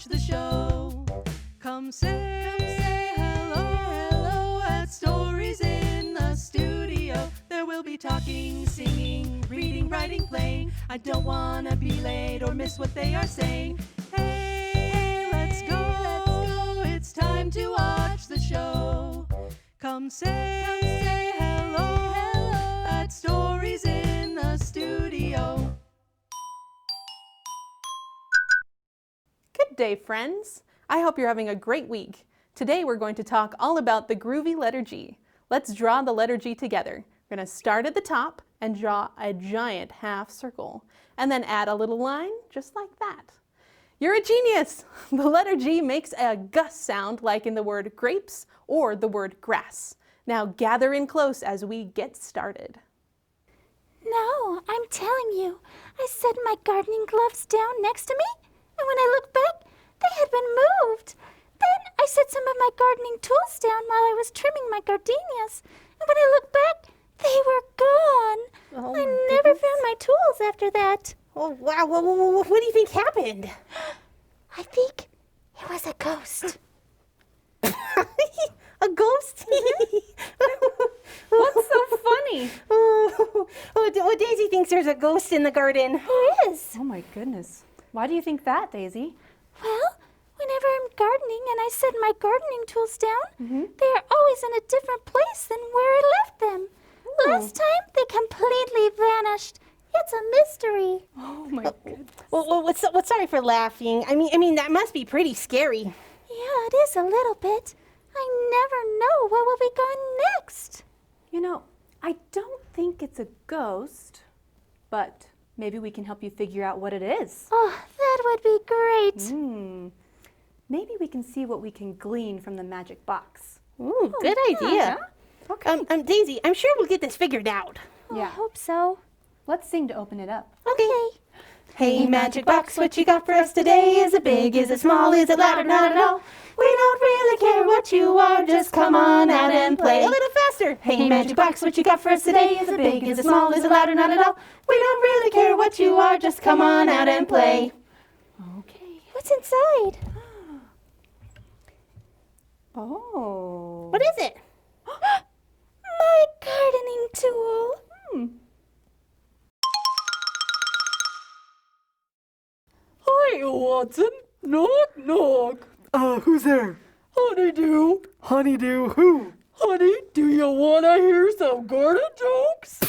watch the show. Come say hello at Stories in the Studio. There will be talking, singing, reading, writing, playing. I don't want to be late or miss what they are saying. Hey, let's go. It's time to watch the show. Come say hello at Stories in the Studio. Good day, friends. I hope you're having a great week. Today we're going to talk all about the groovy letter G. Let's draw the letter G together. We're going to start at the top and draw a giant half circle, and then add a little line just like that. You're a genius! The letter G makes a gus sound like in the word grapes or the word grass. Now gather in close as we get started. No, I'm telling you, I set my gardening gloves down next to me, and when I looked back, they had been moved. Then I set some of my gardening tools down while I was trimming my gardenias, and when I looked back, they were gone. I never found my tools after that. Oh, wow. What do you think happened? I think it was a ghost. A ghost? What's so funny? Oh, Daisy thinks there's a ghost in the garden. There is. Oh my goodness. Why do you think that, Daisy? Well, whenever I'm gardening and I set my gardening tools down, they are always in a different place than where I left them. Last time, they completely vanished. It's a mystery. Oh my goodness. Well, sorry for laughing. I mean, that must be pretty scary. Yeah, it is a little bit. I never know what will be going next. You know, I don't think it's a ghost, but maybe we can help you figure out what it is. Oh, that would be great. Maybe we can see what we can glean from the magic box. Ooh, good idea. Okay. Daisy, I'm sure we'll get this figured out. Oh, I hope so. Let's sing to open it up. Okay. Hey, magic box, what you got for us today? Is it big? Is it small? Is it loud or not at all? We don't really care what you are, just come on out and play. A little faster. Hey, magic box, what you got for us today? Is it big? Is it small? Is it loud or not at all? We don't really care what you are, just come on out and play. Okay. What's inside? Oh. What is it? My gardening tool. Hi, Watson. Knock, knock. Who's there? Honeydew. Honeydew who? Honey, do you want to hear some garden jokes?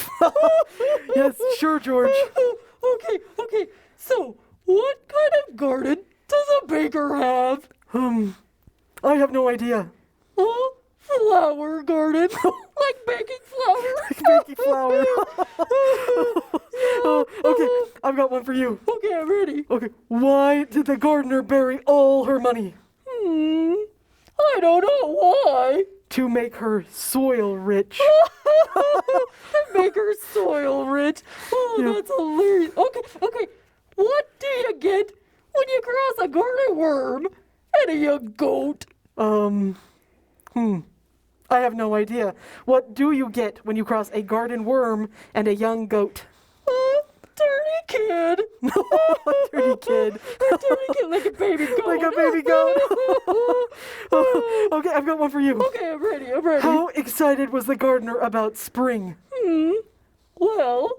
Yes, sure, George. Okay. So, what kind of garden does a baker have? I have no idea. Flower garden. Like baking flour. Baking flour. Okay, I've got one for you. Okay, I'm ready. Okay, why did the gardener bury all her money? I don't know why. To make her soil rich. Make her soil rich. Oh, Yeah. that's hilarious. Okay. What do you get when you cross a garden worm and a goat? I have no idea. What do you get when you cross a garden worm and a young goat? Dirty kid. Dirty kid. Dirty kid, like a baby goat. Like a baby goat. Okay, I've got one for you. Okay, I'm ready. How excited was the gardener about spring? Well,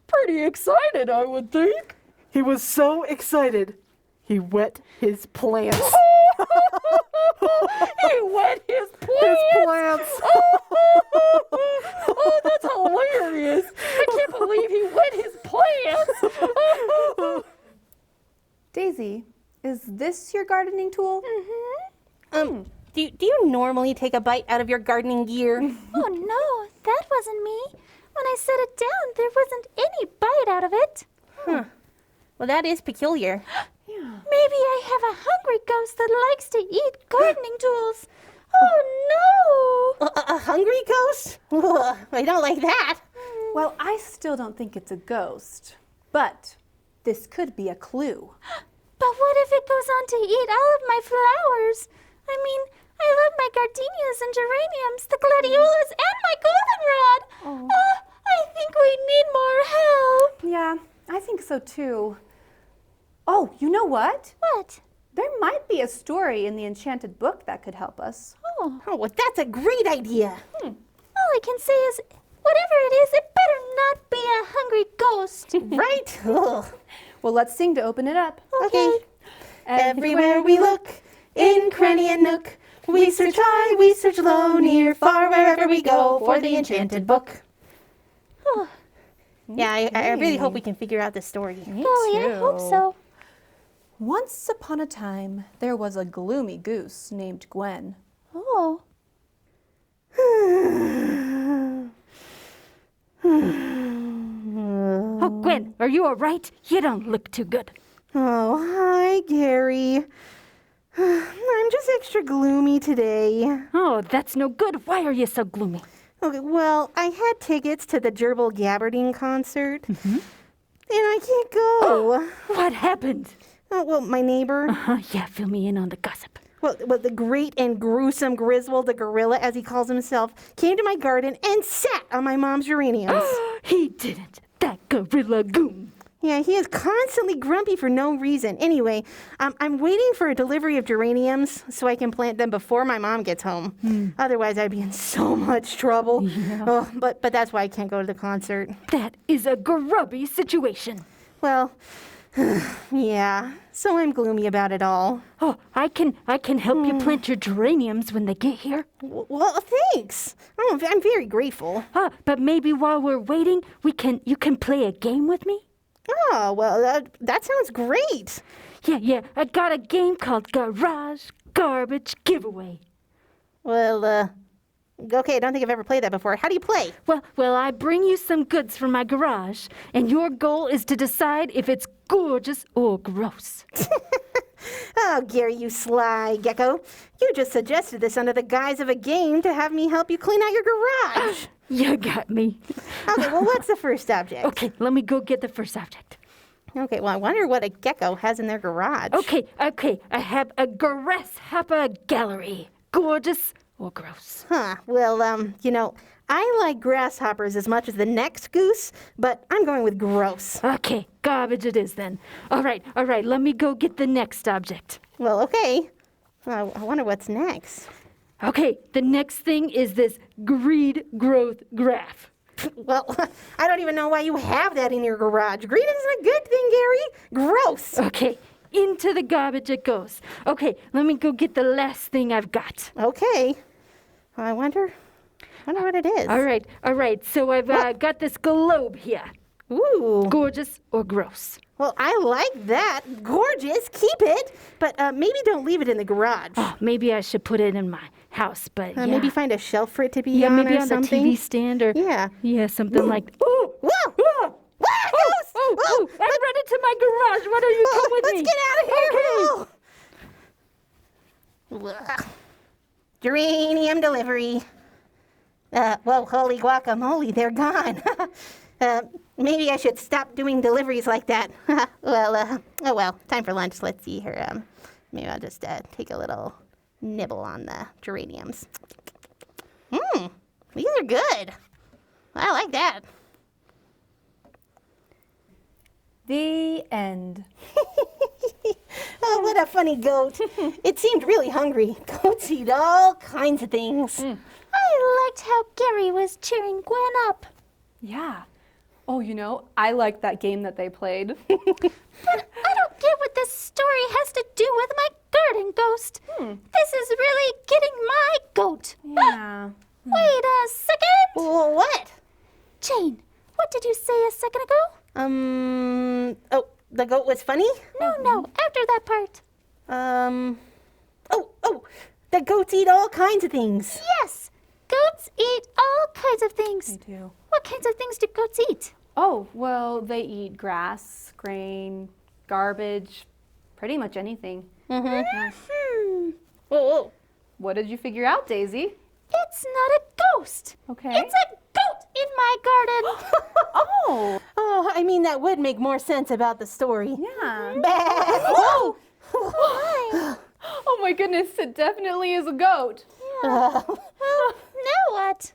pretty excited, I would think. He was so excited, he wet his plants. He wet his plants. His plants. Oh, that's hilarious. I can't believe he wet his plants. Daisy, is this your gardening tool? Do you normally take a bite out of your gardening gear? Oh no, that wasn't me. When I set it down, there wasn't any bite out of it. Well, that is peculiar. Maybe I have a hungry ghost that likes to eat gardening tools. Oh no! A hungry ghost? Ugh, I don't like that. Well, I still don't think it's a ghost, but this could be a clue. But what if it goes on to eat all of my flowers? I mean, I love my gardenias and geraniums, the gladiolas, and my goldenrod. I think we need more help. Yeah, I think so too. Oh, you know what? What? There might be a story in the enchanted book that could help us. Oh, Oh, well, that's a great idea. all I can say is, whatever it is, it better not be a hungry ghost. Right? Ugh. Well, let's sing to open it up. Okay. Everywhere we look, in cranny and nook, we search high, we search low, near, far, wherever we go, for the enchanted book. Oh, Yeah, I really hope we can figure out this story. golly, I hope so. Once upon a time, there was a gloomy goose named Gwen. Oh. Oh, Gwen, are you all right? You don't look too good. Oh, hi, Gary. I'm just extra gloomy today. Oh, that's no good. Why are you so gloomy? Okay, well, I had tickets to the Gerbil Gabbardine concert, and I can't go. What happened? Oh, well, my neighbor, Yeah, fill me in on the gossip. well, the great and gruesome Griswold the gorilla, as he calls himself, came to my garden and sat on my mom's geraniums. He didn't. That gorilla goon. Yeah, he is constantly grumpy for no reason. Anyway, I'm waiting for a delivery of geraniums so I can plant them before my mom gets home. Otherwise, I'd be in so much trouble. Oh, but that's why I can't go to the concert. That is a grubby situation. Well, yeah, so I'm gloomy about it all. Oh, I can help you plant your geraniums when they get here. Well, thanks. Oh, I'm very grateful. But maybe while we're waiting, you can play a game with me? Oh, well, that sounds great. Yeah, I got a game called Garage Garbage Giveaway. Well, okay, I don't think I've ever played that before. How do you play? Well, I bring you some goods from my garage, and your goal is to decide if it's gorgeous or gross. Oh, Gary, you sly gecko. You just suggested this under the guise of a game to have me help you clean out your garage. You got me. Okay, well, what's the first object? Okay, let me go get the first object. Okay, well, I wonder what a gecko has in their garage. Okay, I have a grasshopper gallery. Gorgeous or gross? Huh, well, I like grasshoppers as much as the next goose, but I'm going with gross. Okay, garbage it is then. All right, let me go get the next object. Well, okay. I wonder what's next. Okay, the next thing is this greed growth graph. Well, I don't even know why you have that in your garage. Green isn't a good thing, Gary. Gross. Okay, into the garbage it goes. Okay, let me go get the last thing I've got. Okay. I wonder what it is. All right. So I've got this globe here. Ooh. Gorgeous or gross? Well, I like that. Gorgeous. Keep it. But maybe don't leave it in the garage. Oh, maybe I should put it in my house, but yeah. Maybe find a shelf for it to be on maybe or on something. the TV stand or Yeah. something like. Oh, Whoa! oh, Ghost! oh! I run into my garage. Why don't you come with me? Let's get out of here. Okay. Ugh. Geranium delivery. Well, holy guacamole, they're gone. Maybe I should stop doing deliveries like that. Well, time for lunch. Let's see here. Maybe I'll just take a little nibble on the geraniums. These are good. I like that. The end. Oh, what a funny goat. It seemed really hungry. Goats eat all kinds of things. I liked how Gary was cheering Gwen up. Yeah. Oh, I liked that game that they played. But I don't get what this story has to do with my garden ghost. This is really getting my goat. Yeah. Wait a second. Well, what? Jane, what did you say a second ago? Oh, the goat was funny? No, after that part. Oh, the goats eat all kinds of things. Yes, goats eat all kinds of things. They do. What kinds of things do goats eat? Oh, well, they eat grass, grain, garbage, pretty much anything. Oh, What did you figure out, Daisy? It's not a ghost. Okay. It's a goat in my garden. Oh, I mean, that would make more sense about the story. yeah. Whoa! Oh my goodness, it definitely is a goat. Now what?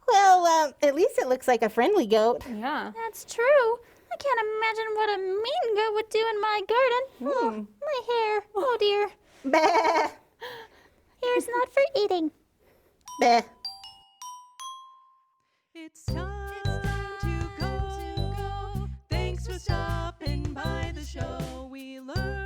Well, at least it looks like a friendly goat. Yeah. That's true. I can't imagine what a mean goat would do in my garden. Oh, my hair. Oh dear. Bah! Hair's not for eating. Bah! It's time to go. Thanks for stopping by the show. We learned